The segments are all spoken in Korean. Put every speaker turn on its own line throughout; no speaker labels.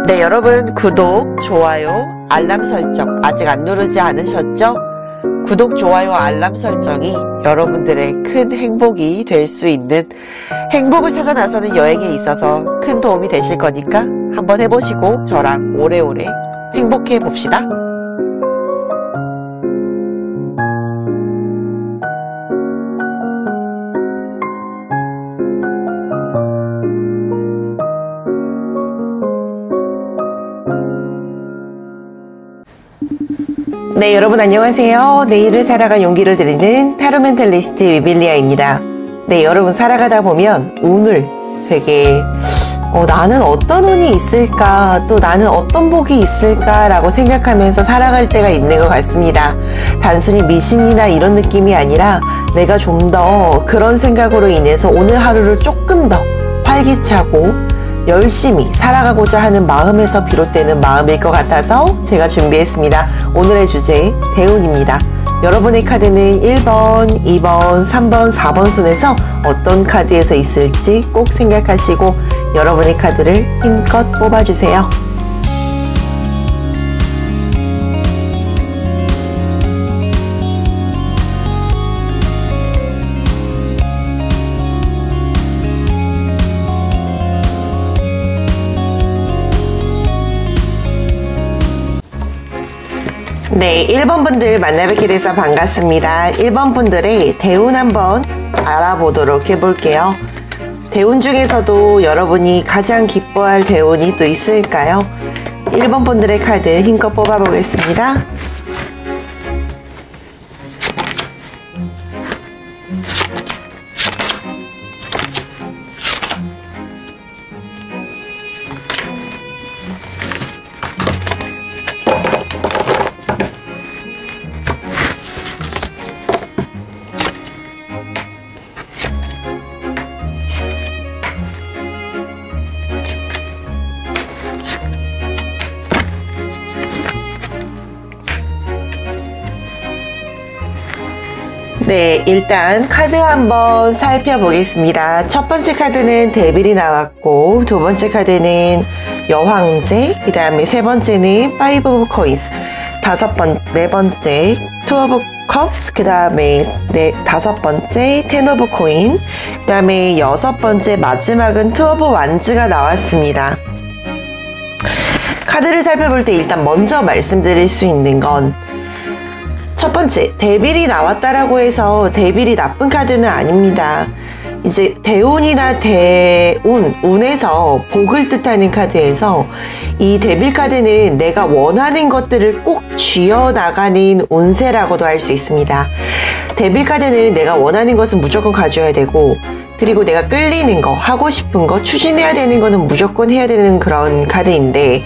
네, 여러분 구독, 좋아요, 알람 설정 아직 안 누르지 않으셨죠? 구독, 좋아요, 알람 설정이 여러분들의 큰 행복이 될 수 있는, 행복을 찾아 나서는 여행에 있어서 큰 도움이 되실 거니까 한번 해보시고 저랑 오래오래 행복해 봅시다. 네, 여러분 안녕하세요. 내일을 살아갈 용기를 드리는 타로 멘탈리스트 위빌리아입니다. 네, 여러분 살아가다 보면 운을 되게 나는 어떤 운이 있을까, 또 나는 어떤 복이 있을까 라고 생각하면서 살아갈 때가 있는 것 같습니다. 단순히 미신이나 이런 느낌이 아니라 내가 좀 더 그런 생각으로 인해서 오늘 하루를 조금 더 활기차고 열심히 살아가고자 하는 마음에서 비롯되는 마음일 것 같아서 제가 준비했습니다. 오늘의 주제 대운입니다. 여러분의 카드는 1번, 2번, 3번, 4번 순에서 어떤 카드에서 있을지 꼭 생각하시고 여러분의 카드를 힘껏 뽑아주세요. 네, 1번 분들 만나뵙게 돼서 반갑습니다. 1번 분들의 대운 한번 알아보도록 해볼게요. 대운 중에서도 여러분이 가장 기뻐할 대운이 또 있을까요? 1번 분들의 카드 힘껏 뽑아보겠습니다. 네, 일단 카드 한번 살펴보겠습니다. 첫 번째 카드는 데빌이 나왔고, 두 번째 카드는 여황제, 그 다음에 세 번째는 파이브 오브 코인스, 네 번째 투 오브 컵스, 그 다음에 다섯 번째 텐 오브 코인, 그 다음에 여섯 번째 마지막은 투 오브 완즈가 나왔습니다. 카드를 살펴볼 때 일단 먼저 말씀드릴 수 있는 건, 첫 번째, 데빌이 나왔다라고 해서 데빌이 나쁜 카드는 아닙니다. 이제 대운이나 운에서 복을 뜻하는 카드에서 이 데빌 카드는 내가 원하는 것들을 꼭 쥐어나가는 운세라고도 할 수 있습니다. 데빌 카드는 내가 원하는 것은 무조건 가져야 되고, 그리고 내가 끌리는 거, 하고 싶은 거, 추진해야 되는 거는 무조건 해야 되는 그런 카드인데,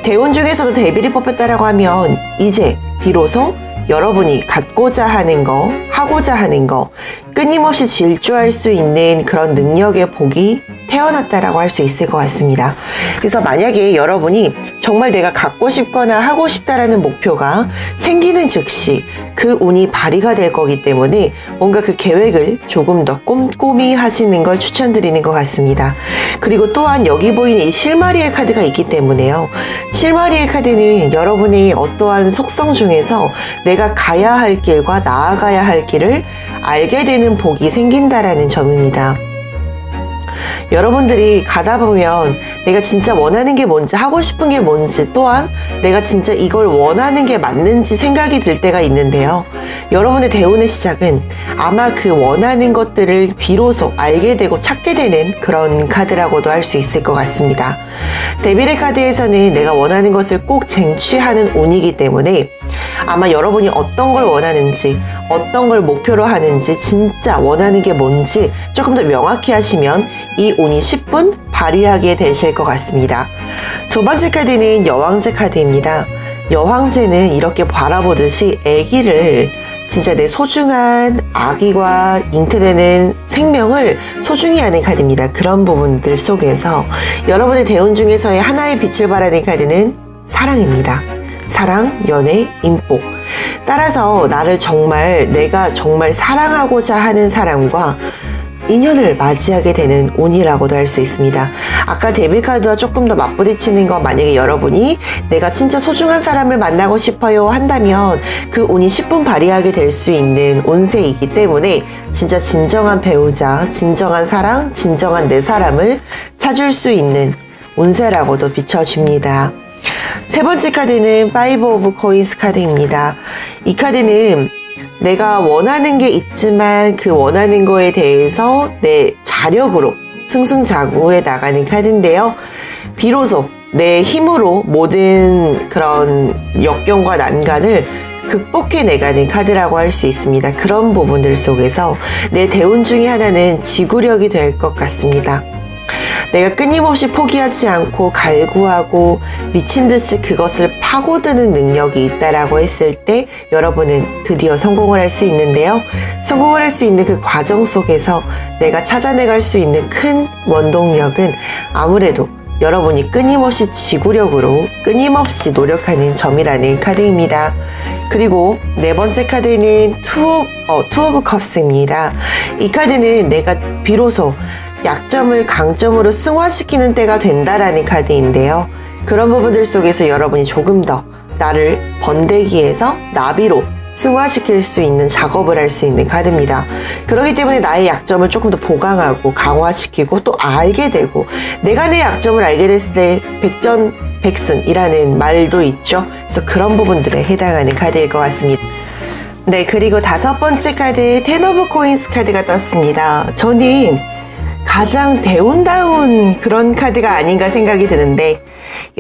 대운 중에서도 데빌이 뽑혔다라고 하면 이제 비로소 여러분이 갖고자 하는 거, 하고자 하는 거, 끊임없이 질주할 수 있는 그런 능력의 복이 태어났다라고 할 수 있을 것 같습니다. 그래서 만약에 여러분이 정말 내가 갖고 싶거나 하고 싶다라는 목표가 생기는 즉시 그 운이 발휘가 될 거기 때문에 뭔가 그 계획을 조금 더 꼼꼼히 하시는 걸 추천드리는 것 같습니다. 그리고 또한 여기 보이는 이 실마리의 카드가 있기 때문에요. 실마리의 카드는 여러분의 어떠한 속성 중에서 내가 가야 할 길과 나아가야 할 길을 알게 되는 복이 생긴다라는 점입니다. 여러분들이 가다 보면 내가 진짜 원하는 게 뭔지, 하고 싶은 게 뭔지, 또한 내가 진짜 이걸 원하는 게 맞는지 생각이 들 때가 있는데요. 여러분의 대운의 시작은 아마 그 원하는 것들을 비로소 알게 되고 찾게 되는 그런 카드라고도 할 수 있을 것 같습니다. 데빌의 카드에서는 내가 원하는 것을 꼭 쟁취하는 운이기 때문에 아마 여러분이 어떤 걸 원하는지, 어떤 걸 목표로 하는지, 진짜 원하는 게 뭔지 조금 더 명확히 하시면 이 운이 10분 발휘하게 되실 것 같습니다. 두 번째 카드는 여왕제 카드입니다. 여왕제는 이렇게 바라보듯이 아기를, 진짜 내 소중한 아기와 잉태되는 생명을 소중히 하는 카드입니다. 그런 부분들 속에서 여러분의 대운 중에서의 하나의 빛을 발하는 카드는 사랑입니다. 사랑, 연애, 인복. 따라서 나를 정말 내가 정말 사랑하고자 하는 사람과 인연을 맞이하게 되는 운이라고도 할 수 있습니다. 아까 데빌카드와 조금 더 맞부딪히는 건 만약에 여러분이 내가 진짜 소중한 사람을 만나고 싶어요 한다면 그 운이 10분 발휘하게 될 수 있는 운세이기 때문에 진짜 진정한 배우자, 진정한 사랑, 진정한 내 사람을 찾을 수 있는 운세라고도 비춰집니다. 세 번째 카드는 파이브 오브 코인스 카드입니다. 이 카드는 내가 원하는 게 있지만 그 원하는 거에 대해서 내 자력으로 승승장구해 나가는 카드인데요. 비로소 내 힘으로 모든 그런 역경과 난간을 극복해 내가는 카드라고 할 수 있습니다. 그런 부분들 속에서 내 대운 중에 하나는 지구력이 될 것 같습니다. 내가 끊임없이 포기하지 않고 갈구하고 미친듯이 그것을 파고드는 능력이 있다라고 했을 때 여러분은 드디어 성공을 할 수 있는데요. 성공을 할 수 있는 그 과정 속에서 내가 찾아내갈 수 있는 큰 원동력은 아무래도 여러분이 끊임없이 지구력으로 끊임없이 노력하는 점이라는 카드입니다. 그리고 네 번째 카드는 투 오브 컵스입니다. 이 카드는 내가 비로소 약점을 강점으로 승화시키는 때가 된다라는 카드인데요. 그런 부분들 속에서 여러분이 조금 더 나를 번데기에서 나비로 승화시킬 수 있는 작업을 할 수 있는 카드입니다. 그렇기 때문에 나의 약점을 조금 더 보강하고 강화시키고 또 알게 되고 내가 내 약점을 알게 됐을 때 백전백승이라는 말도 있죠. 그래서 그런 부분들에 해당하는 카드일 것 같습니다. 네, 그리고 다섯 번째 카드 텐 오브 코인스 카드가 떴습니다. 저는 가장 대운다운 그런 카드가 아닌가 생각이 드는데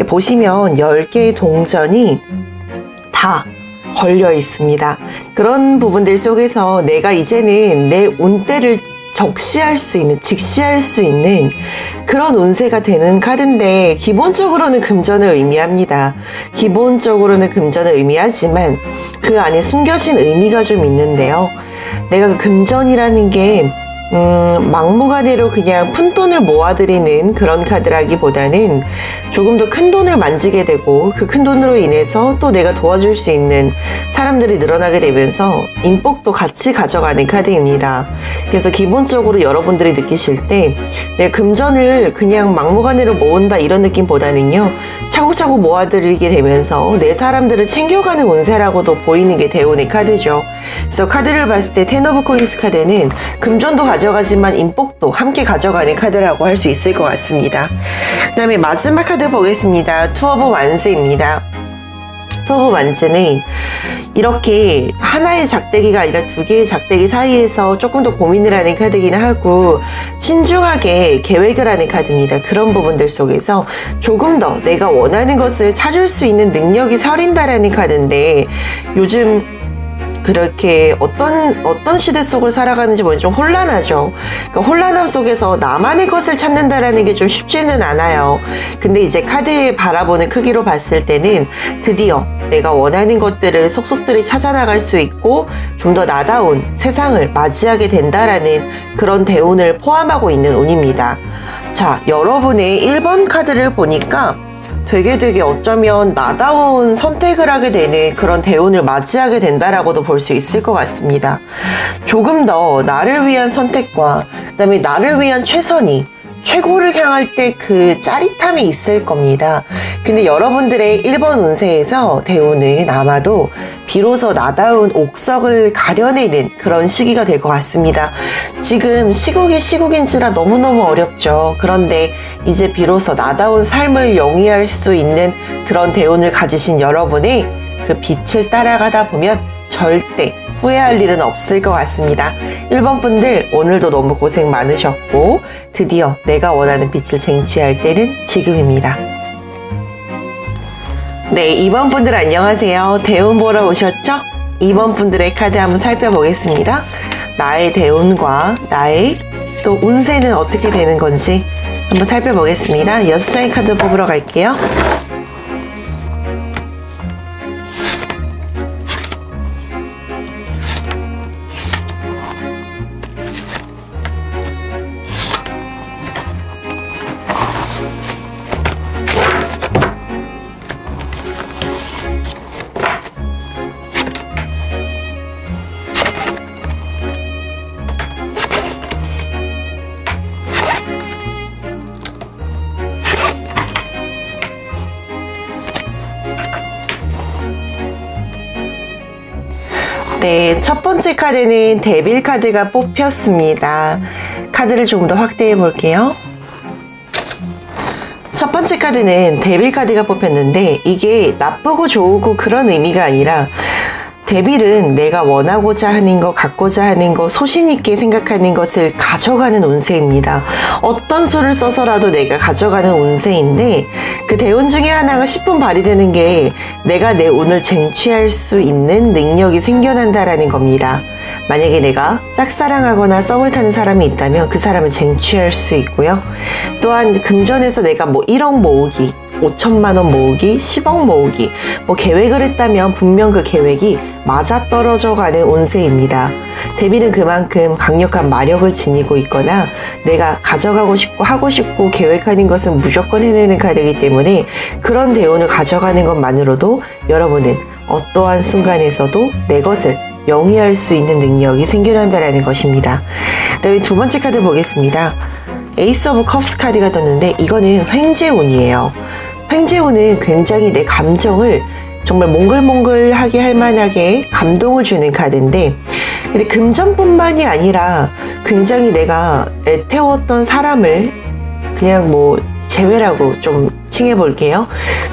보시면 10개의 동전이 다 걸려 있습니다. 그런 부분들 속에서 내가 이제는 내 운대를 적시할 수 있는, 직시할 수 있는 그런 운세가 되는 카드인데 기본적으로는 금전을 의미합니다. 기본적으로는 금전을 의미하지만 그 안에 숨겨진 의미가 좀 있는데요. 내가 그 금전이라는 게 막무가내로 그냥 푼돈을 모아드리는 그런 카드라기보다는 조금 더 큰 돈을 만지게 되고 그 큰 돈으로 인해서 또 내가 도와줄 수 있는 사람들이 늘어나게 되면서 인복도 같이 가져가는 카드입니다. 그래서 기본적으로 여러분들이 느끼실 때 내가 금전을 그냥 막무가내로 모은다 이런 느낌보다는요, 차곡차곡 모아드리게 되면서 내 사람들을 챙겨가는 운세라고도 보이는 게 대운의 카드죠. 그래서 카드를 봤을 때 텐 오브 코인스 카드는 금전도 가져가지만 인복도 함께 가져가는 카드라고 할 수 있을 것 같습니다. 그 다음에 마지막 카드 보겠습니다. 투 오브 완즈입니다. 투 오브 완즈는 이렇게 하나의 작대기가 아니라 두 개의 작대기 사이에서 조금 더 고민을 하는 카드이긴 하고 신중하게 계획을 하는 카드입니다. 그런 부분들 속에서 조금 더 내가 원하는 것을 찾을 수 있는 능력이 서린다라는 카드인데 요즘 그렇게 어떤 시대 속을 살아가는지 뭔지 좀 혼란하죠. 그러니까 혼란함 속에서 나만의 것을 찾는다라는 게 좀 쉽지는 않아요. 근데 이제 카드에 바라보는 크기로 봤을 때는 드디어 내가 원하는 것들을 속속들이 찾아나갈 수 있고 좀 더 나다운 세상을 맞이하게 된다라는 그런 대운을 포함하고 있는 운입니다. 자, 여러분의 1번 카드를 보니까 되게 어쩌면 나다운 선택을 하게 되는 그런 대운을 맞이하게 된다라고도 볼 수 있을 것 같습니다. 조금 더 나를 위한 선택과 그다음에 나를 위한 최선이 최고를 향할 때 그 짜릿함이 있을 겁니다. 근데 여러분들의 1번 운세에서 대운은 아마도 비로소 나다운 옥석을 가려내는 그런 시기가 될 것 같습니다. 지금 시국이 시국인지라 너무너무 어렵죠. 그런데 이제 비로소 나다운 삶을 영위할 수 있는 그런 대운을 가지신 여러분의 그 빛을 따라가다 보면 절대 후회할 일은 없을 것 같습니다. 1번 분들 오늘도 너무 고생 많으셨고 드디어 내가 원하는 빛을 쟁취할 때는 지금입니다. 네, 2번 분들 안녕하세요. 대운 보러 오셨죠? 2번 분들의 카드 한번 살펴보겠습니다. 나의 대운과 나의 또 운세는 어떻게 되는 건지 한번 살펴보겠습니다. 6장의 카드 뽑으러 갈게요. 네, 첫 번째 카드는 데빌 카드가 뽑혔습니다. 카드를 조금 더 확대해 볼게요. 첫 번째 카드는 데빌 카드가 뽑혔는데 이게 나쁘고 좋고 그런 의미가 아니라 데빌은 내가 원하고자 하는 거, 갖고자 하는 거, 소신 있게 생각하는 것을 가져가는 운세입니다. 어떤 수를 써서라도 내가 가져가는 운세인데 그 대운 중에 하나가 10분 발휘되는 게 내가 내 운을 쟁취할 수 있는 능력이 생겨난다라는 겁니다. 만약에 내가 짝사랑하거나 썸을 타는 사람이 있다면 그 사람을 쟁취할 수 있고요. 또한 금전에서 내가 뭐 1억 모으기, 5천만 원 모으기, 10억 모으기 뭐 계획을 했다면 분명 그 계획이 맞아떨어져 가는 운세입니다. 데빌은 그만큼 강력한 마력을 지니고 있거나 내가 가져가고 싶고 하고 싶고 계획하는 것은 무조건 해내는 카드이기 때문에 그런 대운을 가져가는 것만으로도 여러분은 어떠한 순간에서도 내 것을 영위할 수 있는 능력이 생겨난다는 것입니다. 그다음에 두 번째 카드 보겠습니다. 에이스 오브 컵스 카드가 떴는데 이거는 횡재운이에요. 횡재운은 굉장히 내 감정을 정말 몽글몽글하게 할 만하게 감동을 주는 카드인데 근데 금전뿐만이 아니라 굉장히 내가 애태웠던 사람을 그냥 뭐 재회라고 좀 칭해볼게요.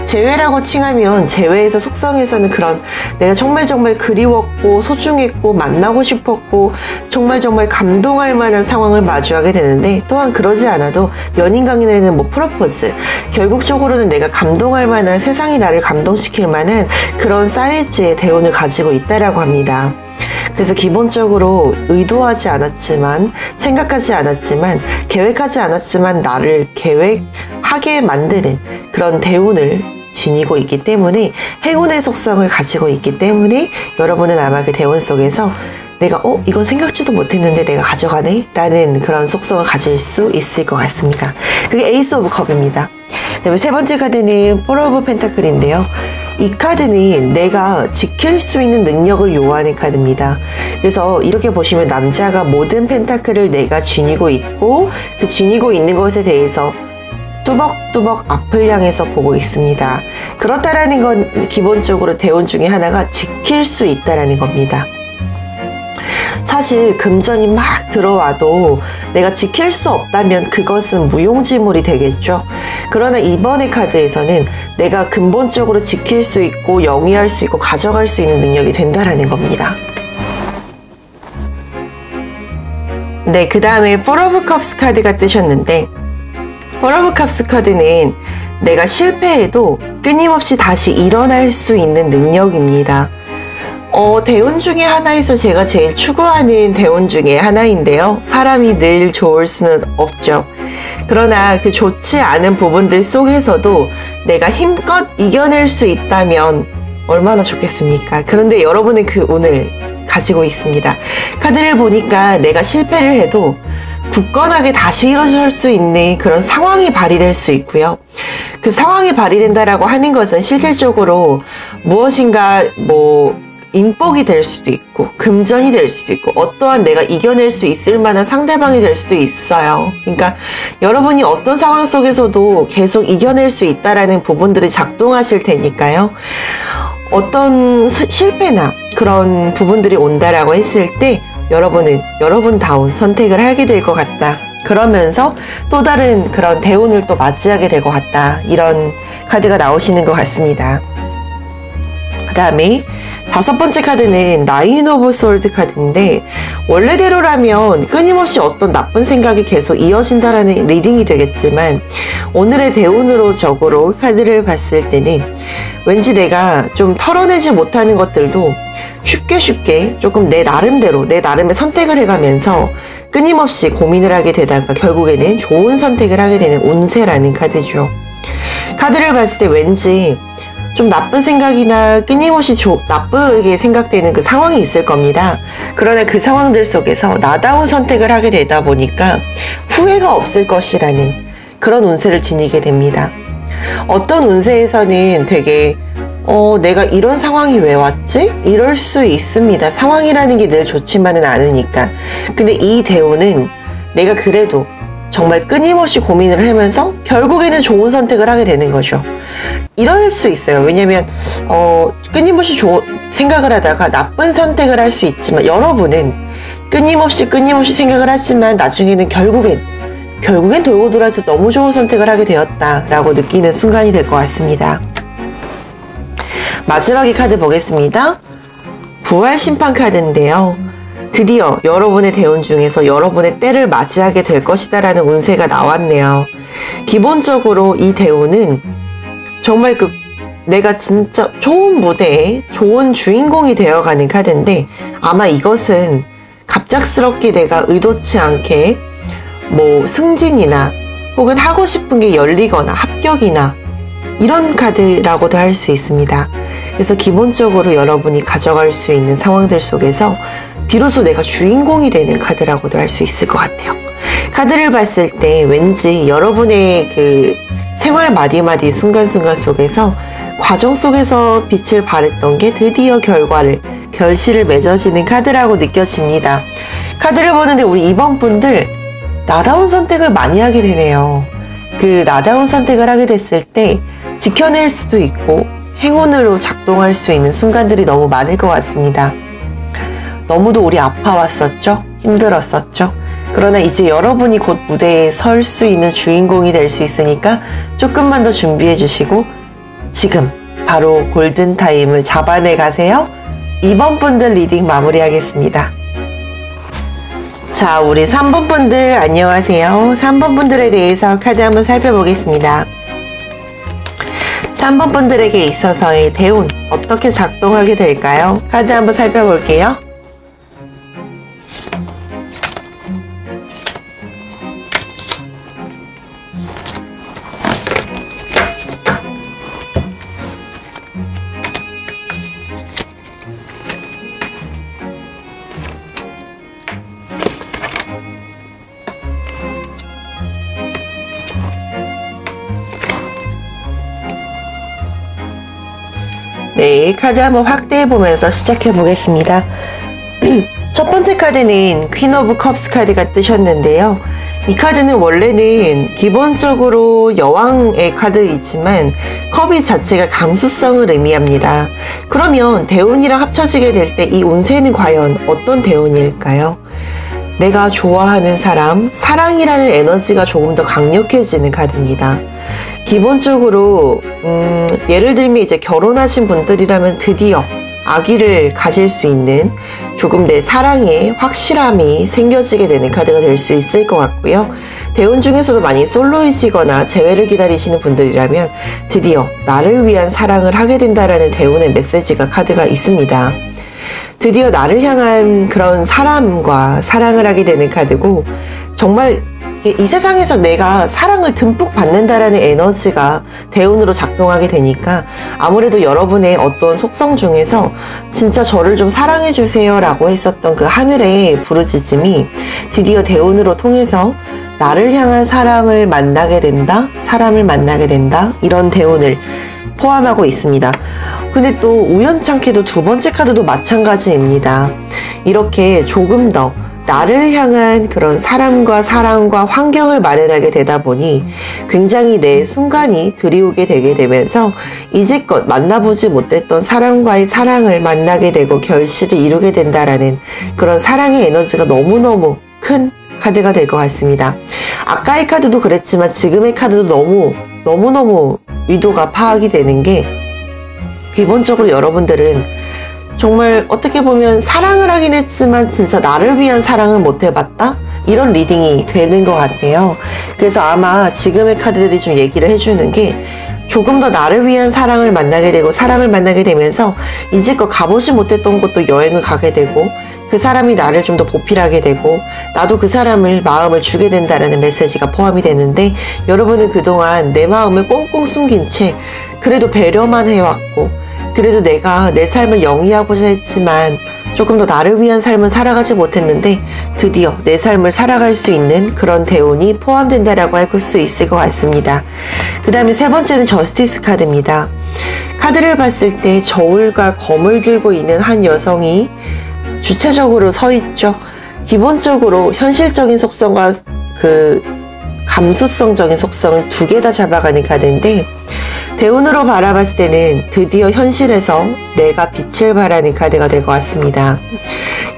재회라고 칭하면 재회에서 속성에서는 그런 내가 정말 그리웠고 소중했고 만나고 싶었고 정말 감동할 만한 상황을 마주하게 되는데 또한 그러지 않아도 연인 관계에는 뭐 프로포즈 결국적으로는 내가 감동할 만한 세상이 나를 감동시킬 만한 그런 사이즈의 대운을 가지고 있다라고 합니다. 그래서 기본적으로 의도하지 않았지만 생각하지 않았지만 계획하지 않았지만 나를 계획하게 만드는 그런 대운을 지니고 있기 때문에 행운의 속성을 가지고 있기 때문에 여러분은 아마 그 대운 속에서 내가 이건 생각지도 못했는데 내가 가져가네 라는 그런 속성을 가질 수 있을 것 같습니다. 그게 에이스 오브 컵입니다. 그다음에 세 번째 카드는 포 오브 펜타클인데요. 이 카드는 내가 지킬 수 있는 능력을 요하는 카드입니다. 그래서 이렇게 보시면 남자가 모든 펜타클을 내가 지니고 있고 그 지니고 있는 것에 대해서 뚜벅뚜벅 앞을 향해서 보고 있습니다. 그렇다라는 건 기본적으로 대운 중에 하나가 지킬 수 있다라는 겁니다. 사실 금전이 막 들어와도 내가 지킬 수 없다면 그것은 무용지물이 되겠죠. 그러나 이번의 카드에서는 내가 근본적으로 지킬 수 있고 영위할 수 있고 가져갈 수 있는 능력이 된다라는 겁니다. 네, 그 다음에 포 오브 컵스 카드가 뜨셨는데 포 오브 컵스 카드는 내가 실패해도 끊임없이 다시 일어날 수 있는 능력입니다. 대운 중에 하나에서 제가 제일 추구하는 대운 중에 하나인데요. 사람이 늘 좋을 수는 없죠. 그러나 그 좋지 않은 부분들 속에서도 내가 힘껏 이겨낼 수 있다면 얼마나 좋겠습니까? 그런데 여러분은 그 운을 가지고 있습니다. 카드를 보니까 내가 실패를 해도 굳건하게 다시 일어설 수 있는 그런 상황이 발휘될 수 있고요. 그 상황이 발휘된다라고 하는 것은 실질적으로 무엇인가 인복이 될 수도 있고 금전이 될 수도 있고 어떠한 내가 이겨낼 수 있을 만한 상대방이 될 수도 있어요. 그러니까 여러분이 어떤 상황 속에서도 계속 이겨낼 수 있다라는 부분들이 작동하실 테니까요. 어떤 실패나 그런 부분들이 온다라고 했을 때 여러분은 여러분다운 선택을 하게 될 것 같다. 그러면서 또 다른 그런 대운을 또 맞이하게 될 것 같다. 이런 카드가 나오시는 것 같습니다. 그 다음에 다섯 번째 카드는 나인 오브 솔드 카드인데 원래대로라면 끊임없이 어떤 나쁜 생각이 계속 이어진다라는 리딩이 되겠지만 오늘의 대운으로 적으로 카드를 봤을 때는 왠지 내가 좀 털어내지 못하는 것들도 쉽게 조금 내 나름의 선택을 해가면서 끊임없이 고민을 하게 되다가 결국에는 좋은 선택을 하게 되는 운세라는 카드죠. 카드를 봤을 때 왠지 좀 나쁜 생각이나 끊임없이 나쁘게 생각되는 그 상황이 있을 겁니다. 그러나 그 상황들 속에서 나다운 선택을 하게 되다 보니까 후회가 없을 것이라는 그런 운세를 지니게 됩니다. 어떤 운세에서는 되게 내가 이런 상황이 왜 왔지? 이럴 수 있습니다. 상황이라는 게 늘 좋지만은 않으니까. 근데 이 대운은 내가 그래도 정말 끊임없이 고민을 하면서 결국에는 좋은 선택을 하게 되는 거죠. 이럴 수 있어요. 왜냐면 끊임없이 생각을 하다가 나쁜 선택을 할 수 있지만, 여러분은 끊임없이 생각을 하지만 나중에는 결국엔 돌고 돌아서 너무 좋은 선택을 하게 되었다라고 느끼는 순간이 될 것 같습니다. 마지막에 카드 보겠습니다. 부활 심판 카드인데요. 드디어 여러분의 대운 중에서 여러분의 때를 맞이하게 될 것이다 라는 운세가 나왔네요. 기본적으로 이 대운은 정말 내가 진짜 좋은 무대에 좋은 주인공이 되어가는 카드인데, 아마 이것은 갑작스럽게 내가 의도치 않게 승진이나 혹은 하고 싶은 게 열리거나 합격이나 이런 카드라고도 할 수 있습니다. 그래서 기본적으로 여러분이 가져갈 수 있는 상황들 속에서 비로소 내가 주인공이 되는 카드라고도 할 수 있을 것 같아요. 카드를 봤을 때 왠지 여러분의 그 생활 마디마디 순간순간 속에서 과정 속에서 빛을 발했던 게 드디어 결실을 맺어지는 카드라고 느껴집니다. 카드를 보는데 우리 2번 분들 나다운 선택을 많이 하게 되네요. 그 나다운 선택을 하게 됐을 때 지켜낼 수도 있고 행운으로 작동할 수 있는 순간들이 너무 많을 것 같습니다. 너무도 우리 아파왔었죠? 힘들었었죠? 그러나 이제 여러분이 곧 무대에 설 수 있는 주인공이 될 수 있으니까 조금만 더 준비해 주시고 지금 바로 골든타임을 잡아내 가세요. 2번 분들 리딩 마무리하겠습니다. 자, 우리 3번 분들 안녕하세요. 3번 분들에 대해서 카드 한번 살펴보겠습니다. 3번 분들에게 있어서의 대운 어떻게 작동하게 될까요? 카드 한번 살펴볼게요. 네, 카드 한번 확대해 보면서 시작해 보겠습니다. 첫 번째 카드는 퀸 오브 컵스 카드가 뜨셨는데요. 이 카드는 원래는 기본적으로 여왕의 카드이지만 컵이 자체가 감수성을 의미합니다. 그러면 대운이랑 합쳐지게 될 때 이 운세는 과연 어떤 대운일까요? 내가 좋아하는 사람, 사랑이라는 에너지가 조금 더 강력해지는 카드입니다. 기본적으로 예를 들면 이제 결혼하신 분들이라면 드디어 아기를 가질 수 있는 조금 내 사랑의 확실함이 생겨지게 되는 카드가 될 수 있을 것 같고요. 대운 중에서도 많이 솔로이시거나 재회를 기다리시는 분들이라면 드디어 나를 위한 사랑을 하게 된다라는 대운의 메시지가 카드가 있습니다. 드디어 나를 향한 그런 사람과 사랑을 하게 되는 카드고, 정말 이 세상에서 내가 사랑을 듬뿍 받는다라는 에너지가 대운으로 작동하게 되니까 아무래도 여러분의 어떤 속성 중에서 진짜 저를 좀 사랑해주세요 라고 했었던 그 하늘의 부르짖음이 드디어 대운으로 통해서 나를 향한 사랑을 만나게 된다, 사람을 만나게 된다, 이런 대운을 포함하고 있습니다. 근데 또 우연찮게도 두 번째 카드도 마찬가지입니다. 이렇게 조금 더 나를 향한 그런 사람과 사랑과 환경을 마련하게 되다 보니 굉장히 내 순간이 드리우게 되게 되면서 이제껏 만나보지 못했던 사람과의 사랑을 만나게 되고 결실을 이루게 된다라는 그런 사랑의 에너지가 너무너무 큰 카드가 될 것 같습니다. 아까의 카드도 그랬지만 지금의 카드도 너무너무 의도가 파악이 되는 게, 기본적으로 여러분들은 정말 어떻게 보면 사랑을 하긴 했지만 진짜 나를 위한 사랑은 못 해봤다? 이런 리딩이 되는 것 같아요. 그래서 아마 지금의 카드들이 좀 얘기를 해주는 게 조금 더 나를 위한 사랑을 만나게 되고 사람을 만나게 되면서 이제껏 가보지 못했던 곳도 여행을 가게 되고 그 사람이 나를 좀 더 보필하게 되고 나도 그 사람을 마음을 주게 된다는 메시지가 포함이 되는데, 여러분은 그동안 내 마음을 꽁꽁 숨긴 채 그래도 배려만 해왔고 그래도 내가 내 삶을 영위하고자 했지만 조금 더 나를 위한 삶을 살아가지 못했는데 드디어 내 삶을 살아갈 수 있는 그런 대운이 포함된다라고 할 수 있을 것 같습니다. 그 다음에 세 번째는 저스티스 카드입니다. 카드를 봤을 때 저울과 검을 들고 있는 한 여성이 주체적으로 서 있죠. 기본적으로 현실적인 속성과 그 감수성적인 속성을 두 개 다 잡아가는 카드인데, 대운으로 바라봤을 때는 드디어 현실에서 내가 빛을 발하는 카드가 될 것 같습니다.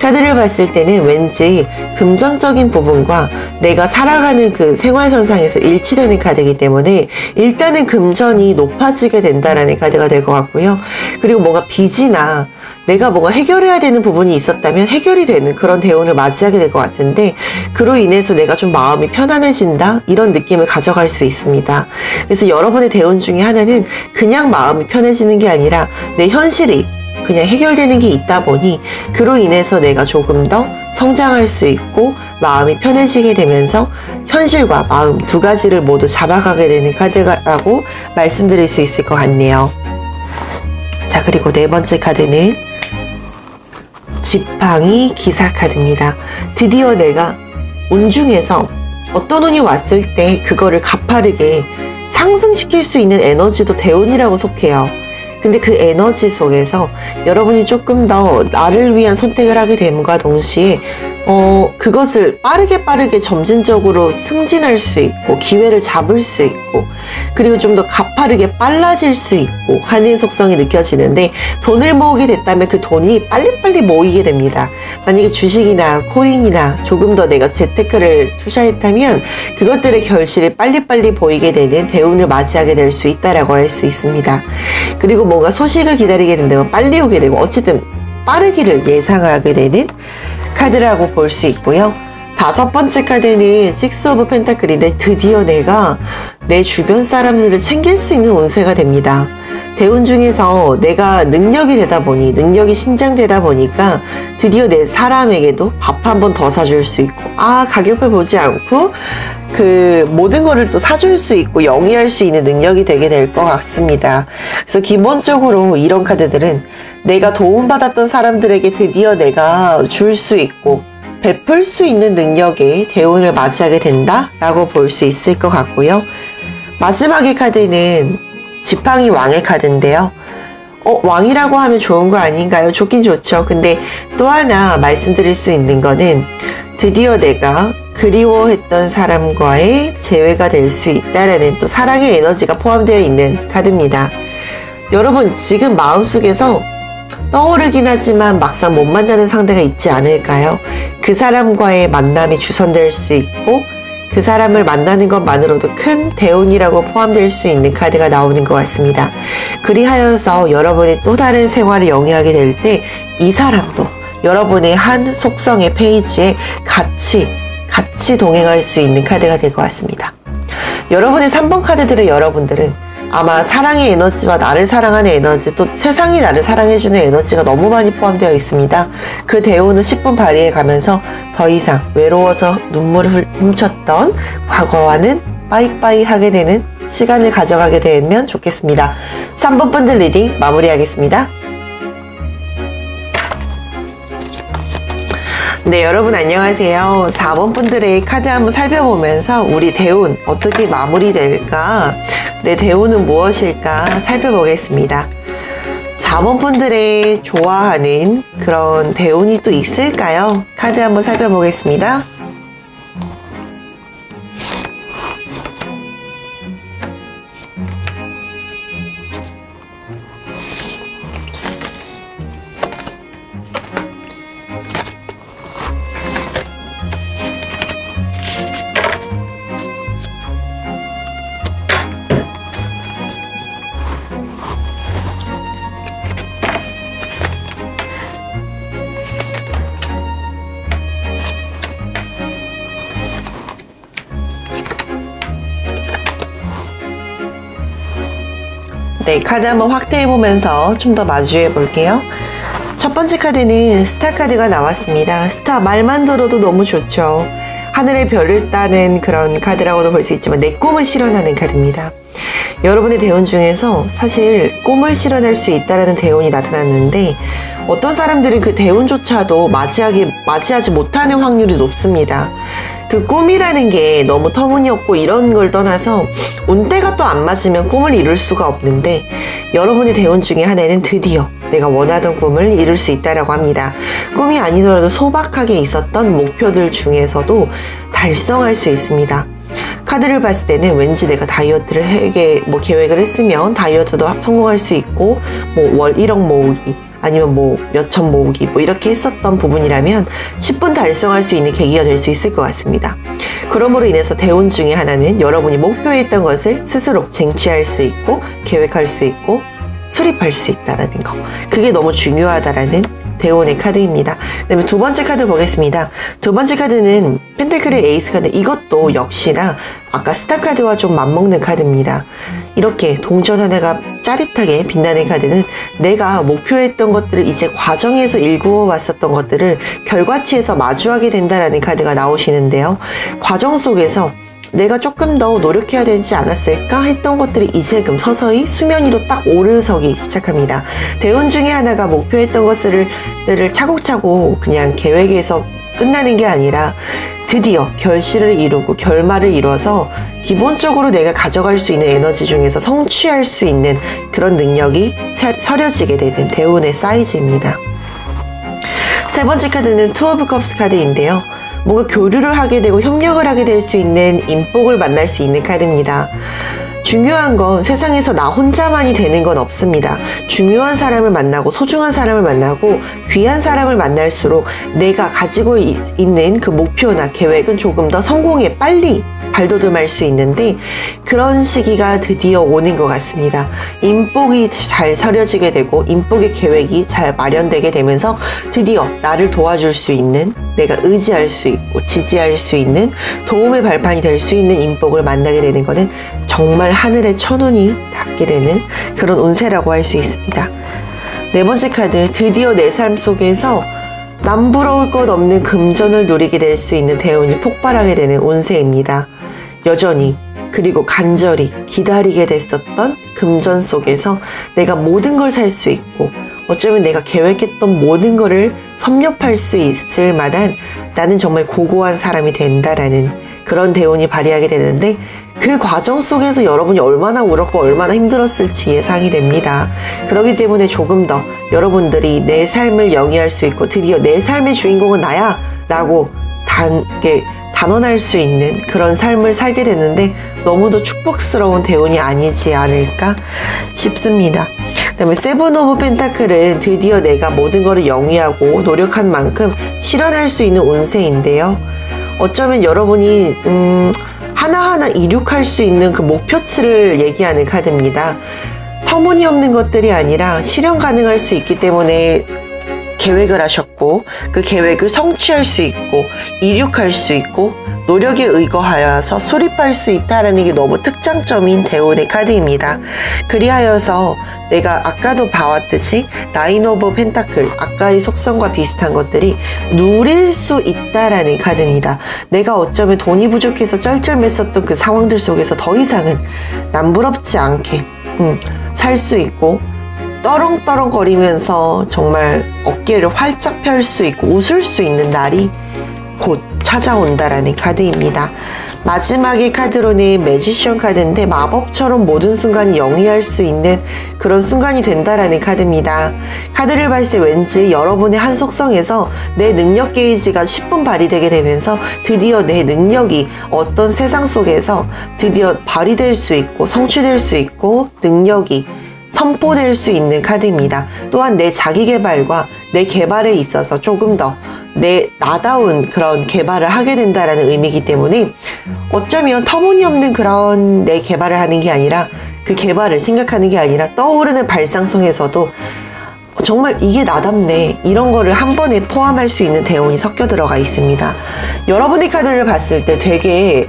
카드를 봤을 때는 왠지 금전적인 부분과 내가 살아가는 그 생활선상에서 일치되는 카드이기 때문에 일단은 금전이 높아지게 된다라는 카드가 될 것 같고요. 그리고 뭔가 빚이나 내가 뭔가 해결해야 되는 부분이 있었다면 해결이 되는 그런 대운을 맞이하게 될 것 같은데, 그로 인해서 내가 좀 마음이 편안해진다? 이런 느낌을 가져갈 수 있습니다. 그래서 여러분의 대운 중에 하나는 그냥 마음이 편해지는 게 아니라 내 현실이 그냥 해결되는 게 있다 보니 그로 인해서 내가 조금 더 성장할 수 있고 마음이 편해지게 되면서 현실과 마음 두 가지를 모두 잡아가게 되는 카드라고 말씀드릴 수 있을 것 같네요. 자, 그리고 네 번째 카드는 지팡이 기사 카드입니다. 드디어 내가 운 중에서 어떤 운이 왔을 때 그거를 가파르게 상승시킬 수 있는 에너지도 대운이라고 속해요. 근데 그 에너지 속에서 여러분이 조금 더 나를 위한 선택을 하게 됨과 동시에 그것을 빠르게 점진적으로 승진할 수 있고 기회를 잡을 수 있고 그리고 좀 더 가파르게 빨라질 수 있고 하는 속성이 느껴지는데, 돈을 모으게 됐다면 그 돈이 빨리빨리 모이게 됩니다. 만약에 주식이나 코인이나 조금 더 내가 재테크를 투자했다면 그것들의 결실이 빨리빨리 보이게 되는 대운을 맞이하게 될 수 있다라고 할 수 있습니다. 그리고 뭔가 소식을 기다리게 된다면 빨리 오게 되고 어쨌든 빠르기를 예상하게 되는 카드라고 볼 수 있고요. 다섯 번째 카드는 식스 오브 펜타클인데 드디어 내가 내 주변 사람들을 챙길 수 있는 운세가 됩니다. 대운 중에서 내가 능력이 되다 보니 능력이 신장되다 보니까 드디어 내 사람에게도 밥 한 번 더 사줄 수 있고 가격을 보지 않고 그 모든 거를 또 사줄 수 있고 영위할 수 있는 능력이 되게 될 것 같습니다. 그래서 기본적으로 이런 카드들은 내가 도움받았던 사람들에게 드디어 내가 줄 수 있고 베풀 수 있는 능력의 대운을 맞이하게 된다라고 볼 수 있을 것 같고요. 마지막의 카드는 지팡이 왕의 카드인데요. 왕이라고 하면 좋은 거 아닌가요? 좋긴 좋죠. 근데 또 하나 말씀드릴 수 있는 거는 드디어 내가 그리워했던 사람과의 재회가 될 수 있다라는 또 사랑의 에너지가 포함되어 있는 카드입니다. 여러분 지금 마음속에서 떠오르긴 하지만 막상 못 만나는 상대가 있지 않을까요? 그 사람과의 만남이 주선될 수 있고 그 사람을 만나는 것만으로도 큰 대운이라고 포함될 수 있는 카드가 나오는 것 같습니다. 그리하여서 여러분의 또 다른 생활을 영위하게 될 때 이 사람도 여러분의 한 속성의 페이지에 같이 동행할 수 있는 카드가 될 것 같습니다. 여러분의 3번 카드들의 여러분들은 아마 사랑의 에너지와 나를 사랑하는 에너지, 또 세상이 나를 사랑해주는 에너지가 너무 많이 포함되어 있습니다. 그 대운을 10분 발휘해 가면서 더 이상 외로워서 눈물을 훔쳤던 과거와는 빠이빠이 하게 되는 시간을 가져가게 되면 좋겠습니다. 3번 분들 리딩 마무리하겠습니다. 네, 여러분 안녕하세요. 4번 분들의 카드 한번 살펴보면서 우리 대운 어떻게 마무리될까, 내 대운은 무엇일까 살펴보겠습니다. 4번 분들의 좋아하는 그런 대운이 또 있을까요? 카드 한번 살펴보겠습니다. 네, 카드 한번 확대해보면서 좀 더 마주해 볼게요. 첫 번째 카드는 스타 카드가 나왔습니다. 스타 말만 들어도 너무 좋죠. 하늘의 별을 따는 그런 카드라고도 볼 수 있지만 내 꿈을 실현하는 카드입니다. 여러분의 대운 중에서 사실 꿈을 실현할 수 있다는 대운이 나타났는데 어떤 사람들은 그 대운조차도 맞이하지 못하는 확률이 높습니다. 그 꿈이라는 게 너무 터무니없고 이런 걸 떠나서 운때가 또 안 맞으면 꿈을 이룰 수가 없는데 여러분의 대운 중에 하나는 드디어 내가 원하던 꿈을 이룰 수 있다라고 합니다. 꿈이 아니더라도 소박하게 있었던 목표들 중에서도 달성할 수 있습니다. 카드를 봤을 때는 왠지 내가 다이어트를 계획을 했으면 다이어트도 성공할 수 있고, 월 1억 모으기, 아니면 몇천 모으기, 이렇게 했었던 부분이라면 10분 달성할 수 있는 계기가 될 수 있을 것 같습니다. 그러므로 인해서 대운 중에 하나는 여러분이 목표했던 것을 스스로 쟁취할 수 있고, 계획할 수 있고, 수립할 수 있다는 거. 그게 너무 중요하다라는 대운의 카드입니다. 그 다음에 두 번째 카드 보겠습니다. 두 번째 카드는 펜타클의 에이스 카드. 이것도 역시나 아까 스타 카드와 좀 맞먹는 카드입니다. 이렇게 동전 하나가 짜릿하게 빛나는 카드는 내가 목표했던 것들을 이제 과정에서 일구어 왔었던 것들을 결과치에서 마주하게 된다라는 카드가 나오시는데요. 과정 속에서 내가 조금 더 노력해야 되지 않았을까 했던 것들이 이제금 서서히 수면 위로 딱 오르서기 시작합니다. 대운 중에 하나가 목표했던 것들을 차곡차곡 그냥 계획에서 끝나는 게 아니라 드디어 결실을 이루고 결말을 이뤄서 기본적으로 내가 가져갈 수 있는 에너지 중에서 성취할 수 있는 그런 능력이 서려지게 되는 대운의 사이즈입니다. 세 번째 카드는 투 오브 컵스 카드인데요. 뭔가 교류를 하게 되고 협력을 하게 될 수 있는 인복을 만날 수 있는 카드입니다. 중요한 건 세상에서 나 혼자만이 되는 건 없습니다. 중요한 사람을 만나고 소중한 사람을 만나고 귀한 사람을 만날수록 내가 가지고 있는 그 목표나 계획은 조금 더 성공에 빨리 발돋움할 수 있는데 그런 시기가 드디어 오는 것 같습니다. 인복이 잘 서려지게 되고 인복의 계획이 잘 마련되게 되면서 드디어 나를 도와줄 수 있는, 내가 의지할 수 있고 지지할 수 있는 도움의 발판이 될 수 있는 인복을 만나게 되는 것은 정말 하늘의 천운이 닿게 되는 그런 운세라고 할 수 있습니다. 네 번째 카드, 드디어 내 삶 속에서 남부러울 것 없는 금전을 누리게 될 수 있는 대운이 폭발하게 되는 운세입니다. 여전히 그리고 간절히 기다리게 됐었던 금전 속에서 내가 모든 걸 살 수 있고 어쩌면 내가 계획했던 모든 거를 섭렵할 수 있을 만한 나는 정말 고고한 사람이 된다라는 그런 대운이 발휘하게 되는데 그 과정 속에서 여러분이 얼마나 울었고 얼마나 힘들었을지 예상이 됩니다. 그렇기 때문에 조금 더 여러분들이 내 삶을 영위할 수 있고 드디어 내 삶의 주인공은 나야 라고 단언할 수 있는 그런 삶을 살게 되는데 너무도 축복스러운 대운이 아니지 않을까 싶습니다. 그 다음에 세븐 오브 펜타클은 드디어 내가 모든 것을 영위하고 노력한 만큼 실현할 수 있는 운세인데요. 어쩌면 여러분이 하나하나 이룩할 수 있는 그 목표치를 얘기하는 카드입니다. 터무니없는 것들이 아니라 실현 가능할 수 있기 때문에 계획을 하셨고 그 계획을 성취할 수 있고 이룩할 수 있고 노력에 의거하여서 수립할 수 있다는 게 너무 특장점인 대운의 카드입니다. 그리하여서 내가 아까도 봐왔듯이 나인 오브 펜타클, 아까의 속성과 비슷한 것들이 누릴 수 있다라는 카드입니다. 내가 어쩌면 돈이 부족해서 쩔쩔맸었던 그 상황들 속에서 더 이상은 남부럽지 않게 살 수 있고 떠렁떠렁 거리면서 정말 어깨를 활짝 펼 수 있고 웃을 수 있는 날이 곧 찾아온다라는 카드입니다. 마지막의 카드로는 매지션 카드인데 마법처럼 모든 순간이 영위할 수 있는 그런 순간이 된다라는 카드입니다. 카드를 봤을 때 왠지 여러분의 한 속성에서 내 능력 게이지가 10분 발휘되게 되면서 드디어 내 능력이 어떤 세상 속에서 드디어 발휘될 수 있고 성취될 수 있고 능력이 선포될 수 있는 카드입니다. 또한 내 자기개발과 내 개발에 있어서 조금 더 나다운 그런 개발을 하게 된다라는 의미이기 때문에 어쩌면 터무니없는 그런 내 개발을 하는 게 아니라 그 개발을 생각하는 게 아니라 떠오르는 발상성에서도 정말 이게 나답네 이런 거를 한 번에 포함할 수 있는 대운이 섞여 들어가 있습니다. 여러분의 카드를 봤을 때 되게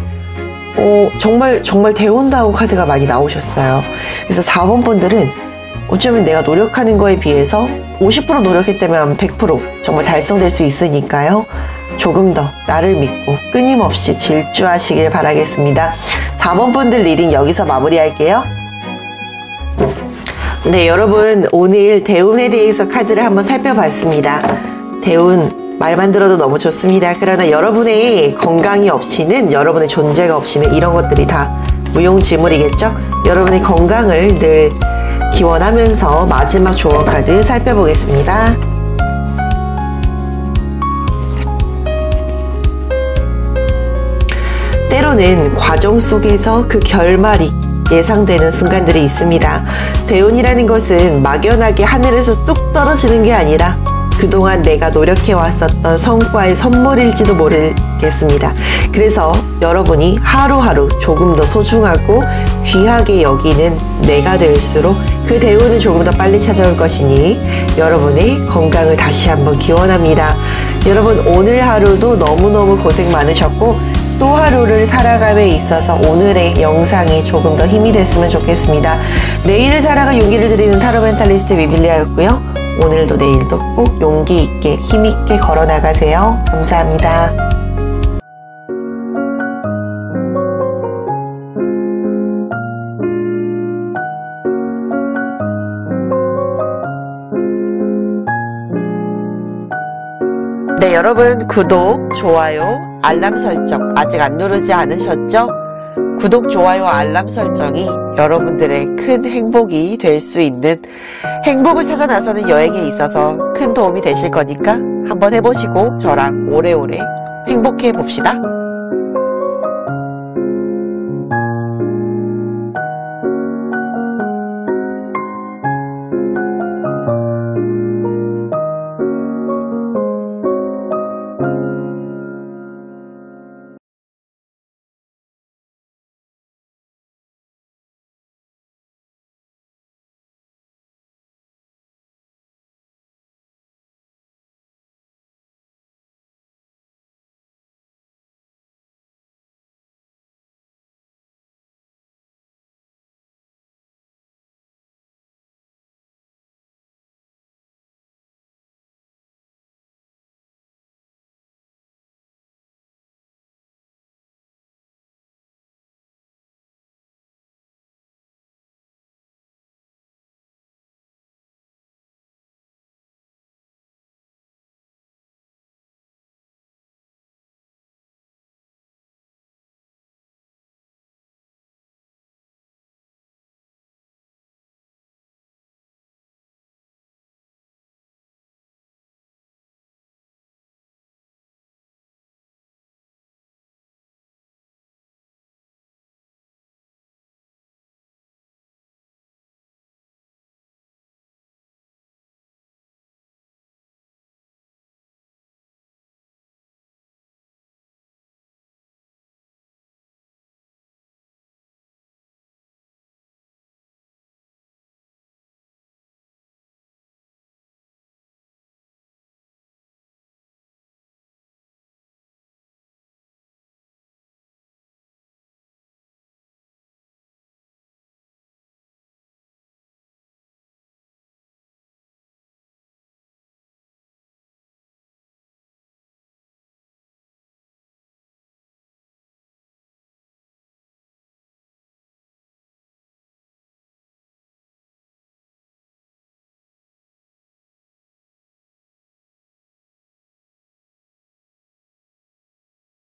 정말 대운다운 카드가 많이 나오셨어요. 그래서 4번 분들은 어쩌면 내가 노력하는 거에 비해서 50% 노력했다면 100% 정말 달성될 수 있으니까요. 조금 더 나를 믿고 끊임없이 질주하시길 바라겠습니다. 4번 분들 리딩 여기서 마무리할게요. 네, 여러분 오늘 대운에 대해서 카드를 한번 살펴봤습니다. 대운 말만 들어도 너무 좋습니다. 그러나 여러분의 건강이 없이는, 여러분의 존재가 없이는 이런 것들이 다 무용지물이겠죠? 여러분의 건강을 늘 기원하면서 마지막 조언 카드 살펴보겠습니다. 때로는 과정 속에서 그 결말이 예상되는 순간들이 있습니다. 대운이라는 것은 막연하게 하늘에서 뚝 떨어지는 게 아니라 그동안 내가 노력해왔었던 성과의 선물일지도 모르겠습니다. 그래서 여러분이 하루하루 조금 더 소중하고 귀하게 여기는 내가 될수록 그 대운은 조금 더 빨리 찾아올 것이니 여러분의 건강을 다시 한번 기원합니다. 여러분, 오늘 하루도 너무너무 고생 많으셨고 또 하루를 살아감에 있어서 오늘의 영상이 조금 더 힘이 됐으면 좋겠습니다. 내일을 살아가 용기를 드리는 타로 멘탈리스트 위빌리아였고요. 오늘도 내일도 꼭 용기 있게 힘 있게 걸어 나가세요. 감사합니다. 네, 여러분 구독, 좋아요, 알람 설정 아직 안 누르지 않으셨죠? 구독, 좋아요, 알람 설정이 여러분들의 큰 행복이 될 수 있는 행복을 찾아 나서는 여행에 있어서 큰 도움이 되실 거니까 한번 해보시고 저랑 오래오래 행복해 봅시다.